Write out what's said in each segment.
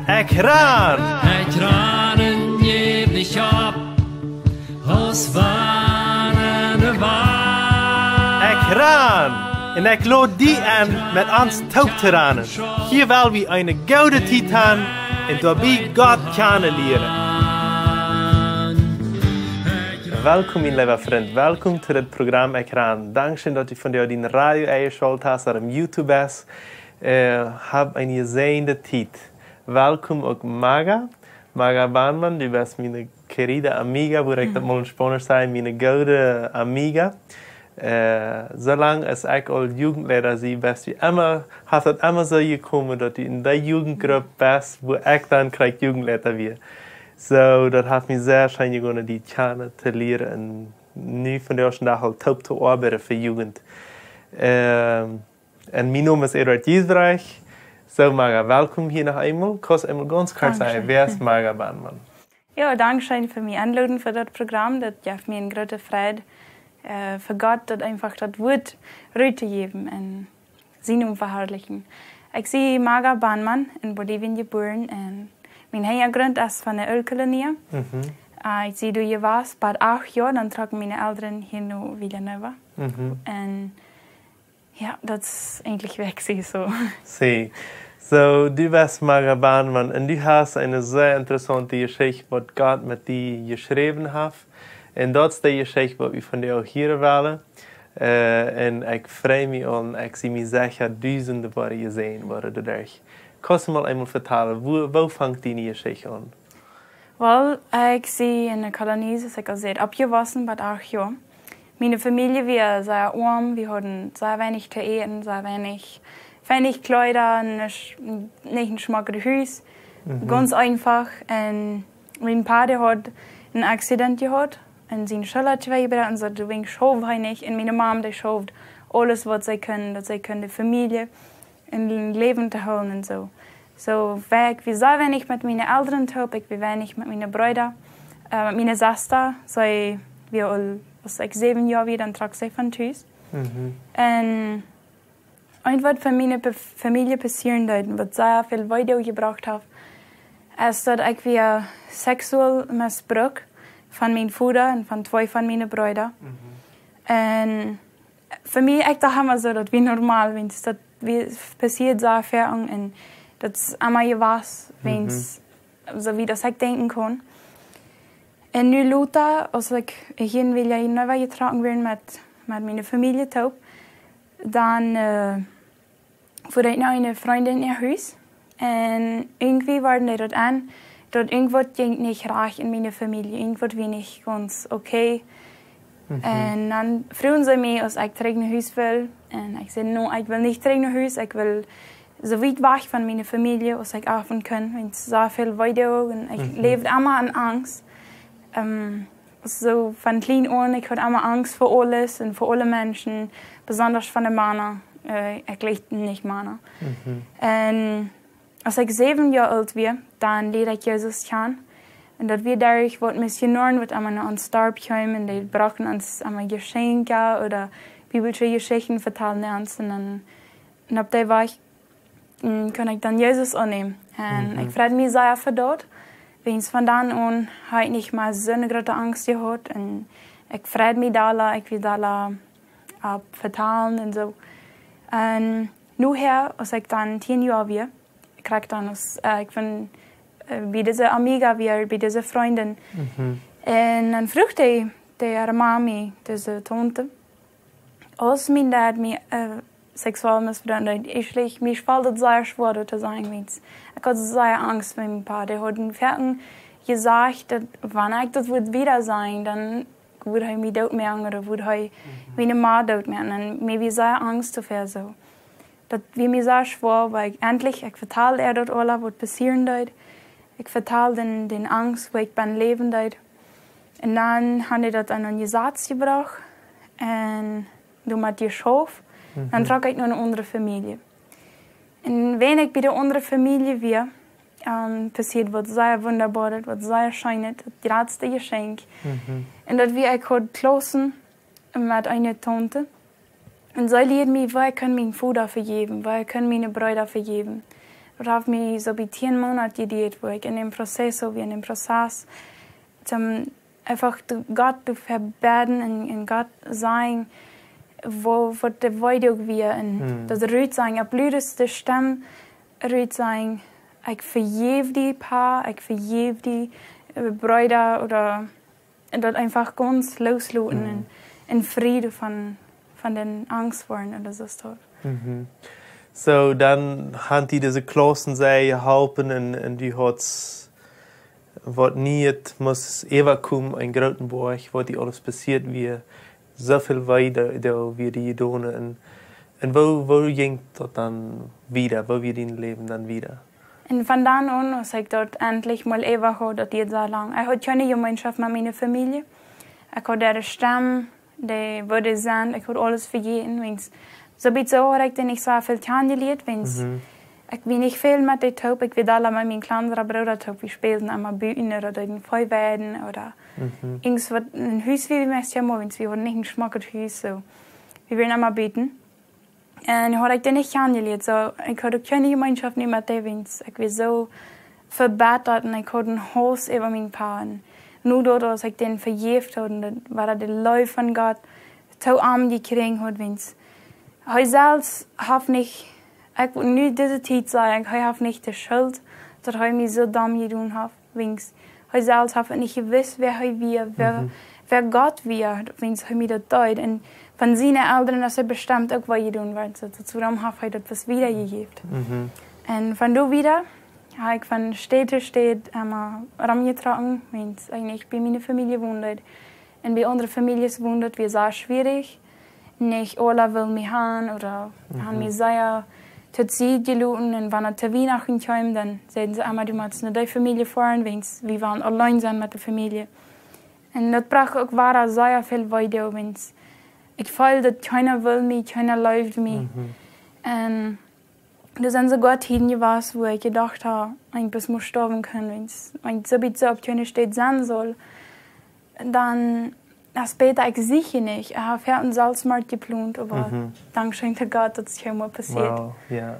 Ekran! Ekranen geef dich op, als warende waar. Ekran! En ik lood die aan met ons taubtiranen. Hier wil we een gouden titan en daarbij God kennen leren. Welkom, mijn lieve vriend. Welkom zu het programma Ekran. Dankzij dat u van die radio eingeschaltet hast oder im YouTube ist. Hab eine gesegnete tijd. Welkom ook Maga. Maga Bahnmann, du bist meine querida amiga, wo ich das mal in Spanisch sage, meine gute amiga. Solange als ich als Jugendlehrer sie bist du immer, hast es immer so gekommen, dass du in der Jugendgruppe bist, wo ich dann Jugendlehrer wird. So, das hat mich sehr schön gefunden, die Chance zu lernen und nu von der ersten Tag halt top zu arbeiten für Jugend. Und mein Name ist Eduard Giesbrecht. So, Maga, willkommen hier noch einmal. Kannst du einmal ganz kurz sagen, wer ist Maga Bahnmann? Ja, danke schön für mich Einladung für das Programm. Das gibt mir eine große Freude. Für Gott, das einfach das Wort Rüte geben und Sinn verherrlichen. Ich sehe Maga Bahnmann in Bolivien geboren und mein Hintergrund ist von der Ölkolonie. Ich sehe, du hier warst, bei 8 Jahren, dann tragen meine Eltern hier nach Villanova. Und ja, das ist eigentlich weg, so. Sie. So, du bist Maga Bahnmann und du hast eine sehr interessante Geschichte, was Gott mit dir geschrieben hat. Und dat is de geschichte wat we van jou hier willen. En ik freue mich und ich zie me zeker duizenden worden gezien worden dadurch. Kannst du mal einmal vertellen, wo fängt die Geschichte an? Wel, ik zie in de kolonie, zoals ik al zei, opgewassen bij 8 jaar. Meine Familie war sehr arm, wir hatten sehr wenig zu essen, sehr wenig Kleider, nicht ein schmackiges Haus. Ganz einfach. Und mein Vater hat einen Accident gehabt. Und seine Schule hat und so, du willst schaffen nicht. Und meine Mom, die schafft alles, was sie können, dass sie die Familie in ein Leben zu holen und so. So, wie sehr wenig mit meinen Eltern habe, ich wie wenig mit meinen Brüdern, mit meiner Schwester, so, als ich 7 Jahre war, dann trage ich von Haus. Und was für meine Familie passieren hat, was sehr viel weitergebracht hat, ist, dass ich wie sexuell missbraucht von meinem Vater und von 2 von meinen Brüdern. Und für mich ich dachte immer so, dass wie normal, wenn es passiert, so Erfahrung und das immer was, wenn es so wie das ich denken kann. Und nu Luther, als ich hier will ja neu getragen werden mit meiner Familie taub, dann wurde ich noch eine Freundin in ihr Haus und irgendwie waren die dort an. Dort irgendwas ging nicht reich in meiner Familie, irgendwas war nicht ganz okay. Und dann fragen sie mich, als ich zurück nach Haus will. Und ich sage, no, ich will nicht zurück nach Haus, ich will so weit weg von meiner Familie, als ich arbeiten kann. Wenn es so viel weiter und ich lebe immer an Angst. So von klein an, ich hatte immer Angst vor alles und vor alle Menschen, besonders von den Männern. Ich liebe nicht Männer. Und als ich 7 Jahre alt war, dann lernte ich Jesus kennen. Und das wir dadurch, was Missionaren, was einmal an Starb kommen, und die brauchen uns einmal Geschenke oder biblische Geschichten vertellen uns. Und ab der war ich, kann ich dann Jesus annehmen. Und ich freue mich sehr für dort. Wenn von dann an habe ich nicht mal so eine große Angst gehabt. Und ich freue mich da, ich will da vertellen und so. Und nachher, als ich dann 10 Jahre war, krieg dann ich bin bei dieser Amiga, bei dieser Freundin. Und dann fragte die Mami, diese Tante, als mein Dad mich sexuell missbraucht hat, mir fällt es sehr schwer zu sagen. Ich hatte sehr Angst mit meinem Paar. Der hat den Pferden gesagt, dass wenn ich das wieder sein dann würde er mich dort merken oder würde er meine Mann dort merken. Und mir war sehr Angst dafür so. Dat wie mir sehr schwer, weil ich vertelle dort alles, was passieren wird. Ich vertelle den Angst, wo ich beim Leben wird. Und dann habe ich das an einen Satz gebracht. Und du mit dir schaff. Dann trage ich noch eine andere Familie. Und wenn ich bei der anderen Familie war, passiert was sehr wunderbares, was sehr schönes, das letzte Geschenk. Und das wir ich geschlossen mit einer Tante. Und so lehrt mich, weil ich kann meinen Vater vergeben, weil ich kann meine Brüder vergeben. Dat heeft mij zo bij 10 Monate gedauert, wo ich in dem Prozess, so wie in dem Prozess, einfach Gott zu verbeten und Gott sagen, wo der Weide auch wir, und das Rüd sagen, ab blödeste Stimme, Rüd sagen, ich vergebe die Paar, ich vergebe die Brüder, oder dort einfach ganz loslassen in Frieden von den Angst wollen oder so. So, dann haben die diese Klassen geholfen und die hat was nicht, muss evakuieren in Grotenburg, wo die alles passiert, wie so viel weiter, da wie die Donen. Und wo ging das dann wieder? Wo wird dein Leben dann wieder? Und von dann an, als ich dort endlich mal evakuiert, das geht so lang. Ich hatte keine Gemeinschaft mit meiner Familie. Ich hatte ihre Stamm, die würde sein, ich hatte alles vergeben. So wie so habe ich nicht so viel kennengelernt. Ich bin nicht viel mit den Tauben. Ich will alle mit meinen kleineren Brüdern Tauben. Wir spielen einmal Bühnen oder in Feuerwehren oder irgendwas. Ein Haus wie wir meistens haben, wir haben nicht ein schmackes Haus. So. Wir wollen einmal beten. Und habe ich den nicht kennengelernt. So, ich hatte keine Gemeinschaft nicht mit denen. Ich war so verbettet und ich hatte ein Haus über meinen Paaren. Nur dort, als ich den vergeben habe, war der Läufe von Gott, so arm gekriegt habe. Ich selbst habe nicht, ich will nicht diese Zeit sagen, ich habe nicht die Schuld, dass ich mich so dumm getan habe. Ich selbst habe nicht gewusst, wer ich bin, wer Gott wird, wenn ich mir das tut. Und von seinen Eltern, dass er bestimmt auch was getan wird. Darum habe ich das wiedergegeben. Und von da wieder habe ich von Stadt zu Stadt einmal rumgetragen, wenn ich eigentlich bei meiner Familie wohnt. Und bei anderen Familien wohnt, wie sehr schwierig. Nicht alle will mich haben oder haben mich sehr zur Zeit gelassen. Und wenn er zu Weihnachten kam, dann sagen sie einmal, du musst nicht die Familie fahren, wenn wir waren allein sein mit der Familie. Und das braucht auch sehr viel weiter. Ich fühle, dass keiner will mich, keiner läuft mich. Und da sind sogar Zeiten gewesen, wo ich gedacht habe, ich bis muss sterben können. Wenn ich so auf keine Stadt sein soll, dann später ich sicher nicht. Ich habe ja einen Salzmarkt geplant, aber dank Gott, dass es immer passiert. Wow, ja.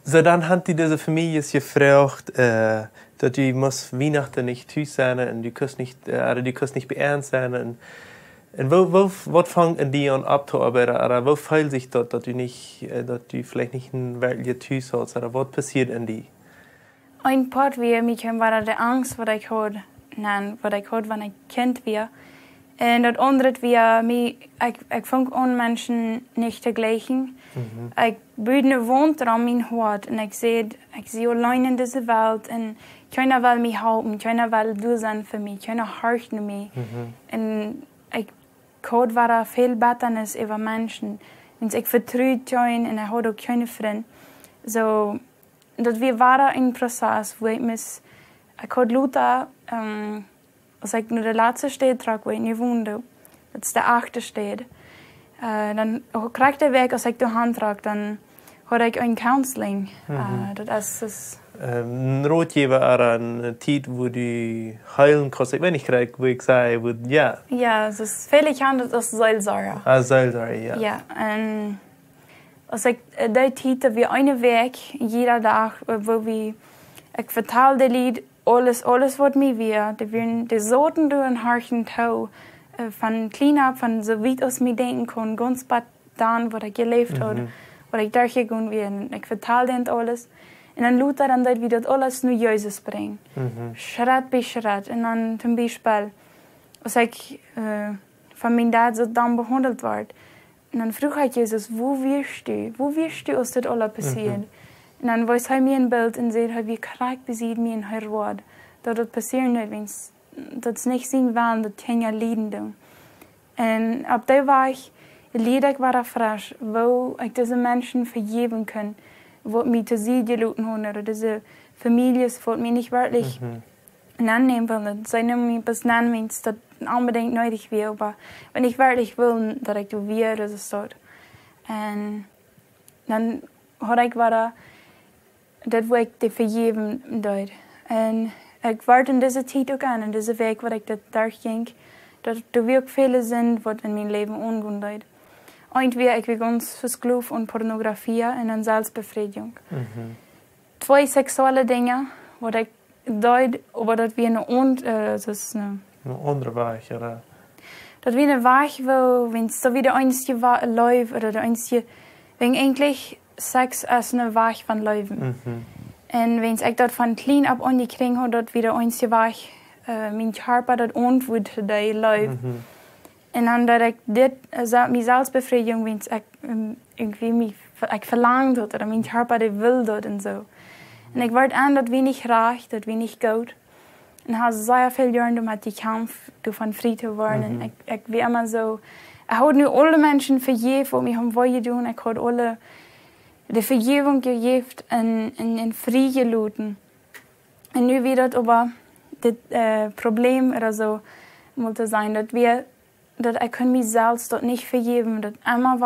So, dann hat die diese Familie gefragt, dass die muss Weihnachten nicht Haus sein und die kannst nicht beernt sein. Und was fangen die an abzuarbeiten? Oder wo fühlt sich das, dass du vielleicht nicht ein wirkliches Haus hast? Oder was passiert in die? Ein Part wie mich war die Angst, was ich hatte, wenn ich Kind war. Und das andere war, ich fange an, Menschen nicht zu gleichen. Ich bin wohnt an mein Hort und ich sehe allein in dieser Welt und keiner will mich helfen, keiner will du sein für mich, keiner hört mich. Und ich war viel Betternis über Menschen. Und ich vertraue ihnen und ich habe auch keine Freunde. So, das war ein Prozess, wo ich hatte Luther, als ich nur der letzte Stadt trage, wo ich nicht wohnte, das ist der 8. Stadt. Dann kriegte ich weg, als ich die Hand trage, dann hatte ich ein Counseling. Das ist ein Ratgeber oder eine Zeit, wo du heilen kannst. Ich weiß nicht, wo ich sage, ja. Ja, es ist völlig anders als Seelsorge. Seelsorge, ja. Ja, und als ich die Zeit wie einen Weg, jeder Tag, wo ich verteile die Lied, alles was mir wir, die Sorten durch den Harchen Tau, von klein von so weit aus mir denken kann, ganz bad dann, wo ich gelebt habe, wo ich durchgegangen bin, ich verteile denen alles. Und dann Luther dann dort wieder alles nur Jesus bringen. Schritt bei Schritt. Und dann zum Beispiel, als ich von meinem Dad so dann behandelt wurde, und dann frage ich Jesus, wo wirst du? Wo wirst du, als das alles passiert? Und dann weiß er mir ein Bild und sagt, wie krank besiegt mir in Herr Wort. Das passiert nicht, wenn das nicht sein wollen, das kann ja leiden. Und ab da war ich frisch, wo ich diese Menschen vergeben kann, wo mich zu sie gelassen haben, oder diese Familie, die mich nicht wirklich annehmen wollen. Sie nehmen mich bis nennen, wenn es das unbedingt nötig wäre, aber wenn ich wirklich will, dass ich das will, das ist dort. Und dann habe ich das, wo ich die vergeben dort. Und ich warte in dieser Zeit auch an, in diesem Weg, wo ich das durchging, dass da wirklich viele sind, die in meinem Leben umgehen dort. Irgendwie, ich bin ganz versklavt und Pornografie und an Selbstbefriedigung. 2 sexuelle Dingen, wat ik deed, aber dat we een andere Weg, oder? Dat we een Weg wil, wenn es so wieder einzige läuft, oder der einzige, wenn eigentlich Sex als eine Weg van Leben. En wenn ich dat van klein ab angekriegt habe, dat wieder einzige Weg, mein Körper dat ontwoord die läuft. En dan dat ik dit, mijn zelfbevrediging, wenn ich irgendwie mich verlangt hat, oder mein Körper die will dat en zo. En ik werd aan dat wenig graag, dat wenig goed. En had zeer veel jaren met die kamp van vrij te worden. Ik weet immer zo, ik had nu alle mensen vergeven wat mij hebben willen doen. Ik had alle de vergeving gegeven en vrij gelaten. En nu weer dat aber dit probleem oder zo moet zijn, dat ik mezelf dat niet vergeven, dat immer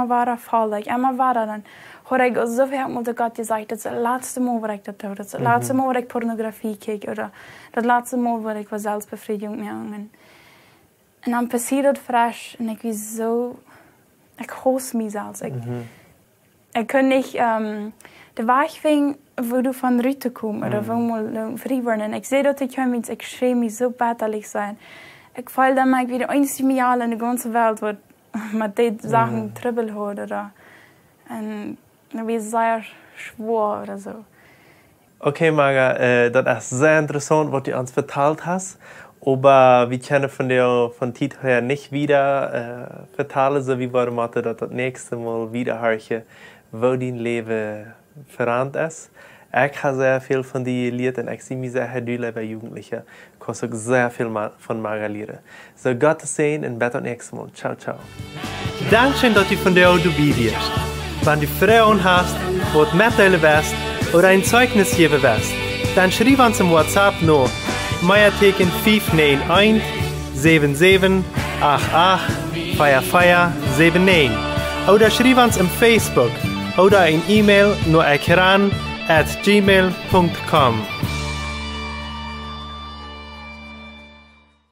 war dat falsch, immer war dat dan. Had ik zoveel met God gezegd, dat is het laatste mal waar ik dat doe. Dat is het laatste mal waar ik pornografie kijk. Of dat laatste mal waar ik zelfbevrediging mee. En dan passiert het fresh. En ik was zo... Ik haat mezelf. Ik kan niet... de weg wo du van Rüte komt. Of wo mal vrij worden. En ik zei dat ik hem iets... Ik schreef me zo betterlijk zijn. Ik voel dat ik weer de einzige Mial in de ganze Welt wordt. Met die Sachen Tribbel had. En... Dat was sehr schwer oder so. Okay, Marga, das ist sehr interessant, was du uns verteilt hast. Aber wir können von dir von Zeit her nicht wieder verteilen, so wie wir machen, dass das nächste Mal wieder hören, wo dein Leben verändert ist. Ich habe sehr viel von dir gelernt und ich sehe mich sehr geduldig bei Jugendlichen. Ich kann auch sehr viel von Marga lernen. So, Gott sehen und bis zum nächsten Mal. Ciao, ciao. Dankeschön, dass du von dir auch dabei bist. Wenn du Fragen hast, was mitteilen willst oder ein Zeugnis geben willst, dann schreib uns im WhatsApp noch Meierteken 591 77 88 4479 oder schreib uns im Facebook oder ein E-Mail nur ekran@gmail.com.